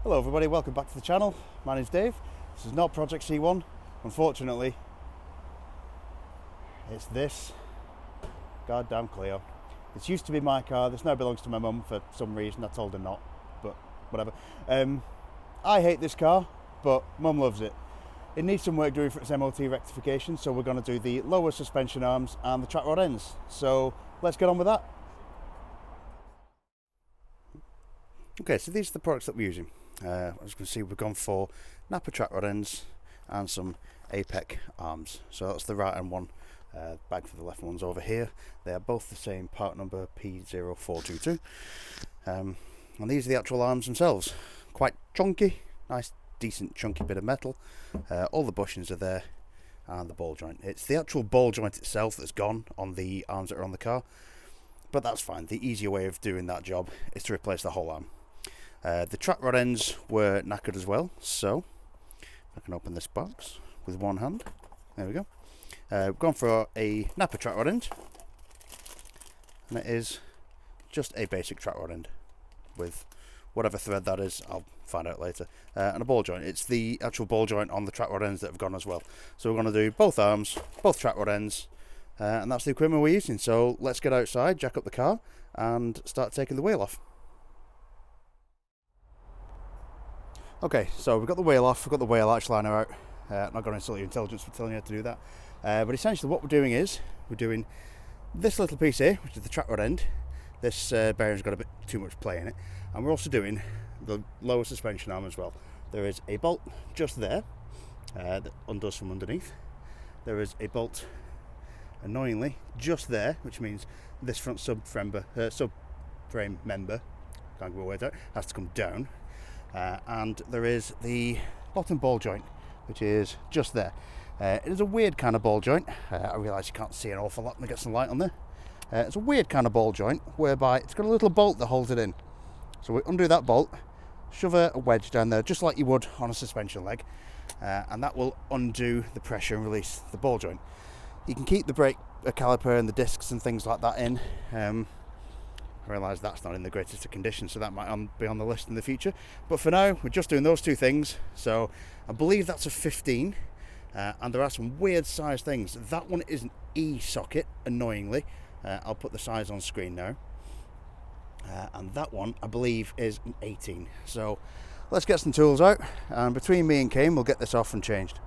Hello everybody, welcome back to the channel. My name's Dave. This is not Project C1. Unfortunately, it's this goddamn Clio. This used to be my car. This now belongs to my mum for some reason. I told her not, but whatever. I hate this car, but mum loves it. It needs some work doing for its MOT rectification, so we're going to do the lower suspension arms and the track rod ends. So let's get on with that. Okay, so these are the products that we're using. As you can see, we've gone for Napa track rod ends and some Apec arms. So that's the right hand one, bag for the left one's over here. They are both the same part number P0422. And these are the actual arms themselves. Quite chunky, nice decent chunky bit of metal. All the bushings are there and the ball joint. It's the actual ball joint itself that's gone on the arms that are on the car, but that's fine. The easier way of doing that job is to replace the whole arm. The track rod ends were knackered as well, so I can open this box with one hand. There we go. We've gone for a Napa track rod end, and it is just a basic track rod end with whatever thread that is, I'll find out later, and a ball joint. It's the actual ball joint on the track rod ends that have gone as well. So we're going to do both arms, both track rod ends, and that's the equipment we're using. So let's get outside, jack up the car, and start taking the wheel off. Okay, so we've got the wheel off, we've got the wheel arch liner out. I'm not going to insult your intelligence for telling you how to do that. But essentially what we're doing is, we're doing this little piece here, which is the track rod end. This bearing's got a bit too much play in it. And we're also doing the lower suspension arm as well. There is a bolt just there, that undoes from underneath. There is a bolt, annoyingly, just there, which means this front subframe member, can't get my words out, has to come down. And there is the bottom ball joint, which is just there. It is a weird kind of ball joint. I realise you can't see an awful lot. Let me get some light on there. It's a weird kind of ball joint whereby it's got a little bolt that holds it in. So we undo that bolt, shove a wedge down there just like you would on a suspension leg, and that will undo the pressure and release the ball joint. You can keep the brake caliper and the discs and things like that in. I realise that's not in the greatest of condition, so that might be on the list in the future. But for now, we're just doing those two things. So I believe that's a 15, and there are some weird size things. That one is an E socket, annoyingly. I'll put the size on screen now. And that one, I believe, is an 18. So let's get some tools out, and between me and Kayne, we'll get this off and changed.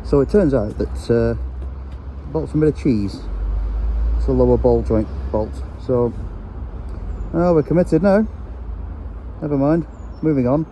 So it turns out that bolt's a bit of cheese. It's a lower ball joint bolt. So, oh, we're committed now. Never mind. Moving on.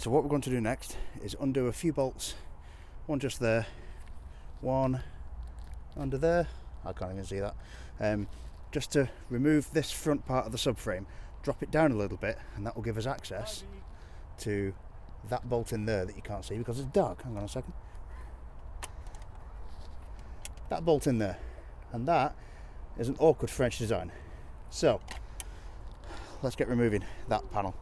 so what we're going to do next is undo a few bolts, one just there, one under there, I can't even see that, just to remove this front part of the subframe, drop it down a little bit, and that will give us access to that bolt in there that you can't see because it's dark. Hang on a second. That bolt in there, and that is an awkward French design. So let's get removing that panel.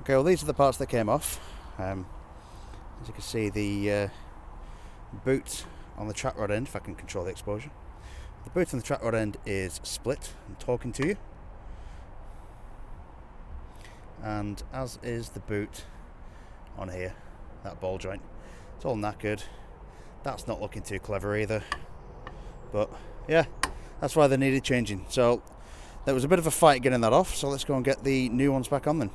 Okay, well these are the parts that came off. As you can see, the boot on the track rod end, if I can control the exposure, the boot on the track rod end is split. I'm talking to you, and as is the boot on here, that ball joint. It's all knackered. That's not looking too clever either, but yeah, that's why they needed changing. So there was a bit of a fight getting that off, so let's go and get the new ones back on then.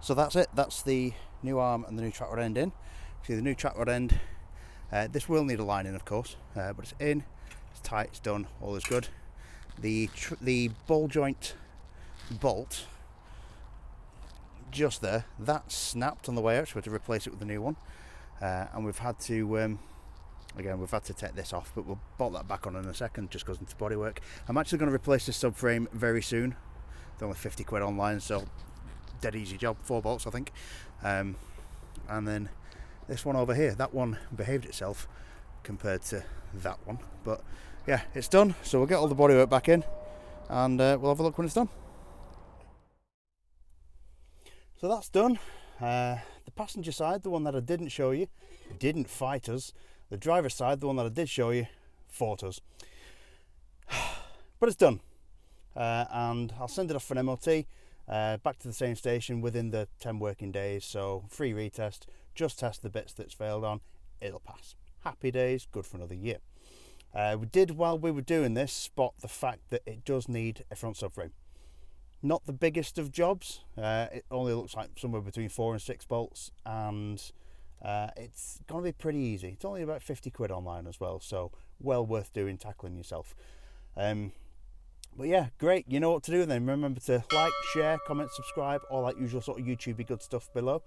So that's it, that's the new arm and the new track rod end in. See the new track rod end, this will need a lining of course, but it's in, it's tight, it's done, all is good. The ball joint bolt just there, that snapped on the way out, so we had to replace it with a new one. And we've had to, again, we've had to take this off, but we'll bolt that back on in a second, just goes into bodywork. I'm actually going to replace this subframe very soon. They're only 50 quid online, so dead easy job, 4 bolts I think. And then this one over here, that one behaved itself compared to that one, but yeah, it's done. So we'll get all the bodywork back in, and we'll have a look when it's done. So that's done. The passenger side, the one that I didn't show you, didn't fight us. The driver's side, the one that I did show you, fought us. But it's done, and I'll send it off for an MOT. Back to the same station within the 10 working days, so free retest, just test the bits that's failed on, it'll pass. Happy days, good for another year. We did, while we were doing this, spot the fact that it does need a front subframe. Not the biggest of jobs. It only looks like somewhere between 4 and 6 bolts, and it's going to be pretty easy. It's only about 50 quid online as well, so well worth doing, tackling yourself. But yeah, great. You know what to do then. Remember to like, share, comment, subscribe, all that usual sort of YouTubey good stuff below.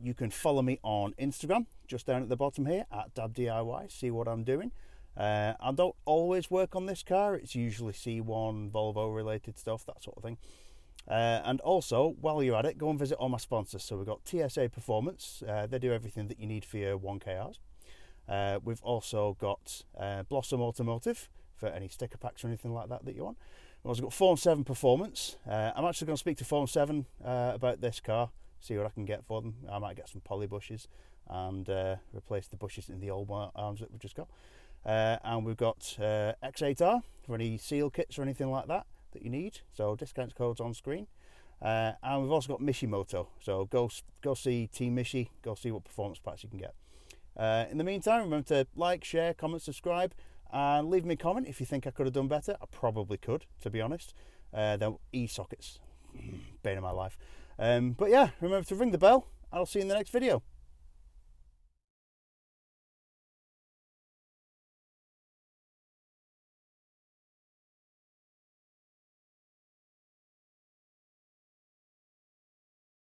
You can follow me on Instagram, just down at the bottom here, at DabDIY, see what I'm doing. I don't always work on this car. It's usually C1, Volvo related stuff, that sort of thing. And also, while you're at it, go and visit all my sponsors. So we've got TSA Performance. They do everything that you need for your 1KRs. We've also got Blossom Automotive for any sticker packs or anything like that you want. We've also got Form 7 Performance. I'm actually going to speak to Form 7 about this car, see what I can get for them. I might get some poly bushes and replace the bushes in the old arms that we've just got. And we've got X8R for any seal kits or anything like that you need. So discount codes on screen. And we've also got Mishimoto. So go see Team Mishi. Go see what performance packs you can get. In the meantime, remember to like, share, comment, subscribe, and leave me a comment if you think I could have done better. I probably could, to be honest. They're e-sockets, bane of my life. But yeah, remember to ring the bell. I'll see you in the next video.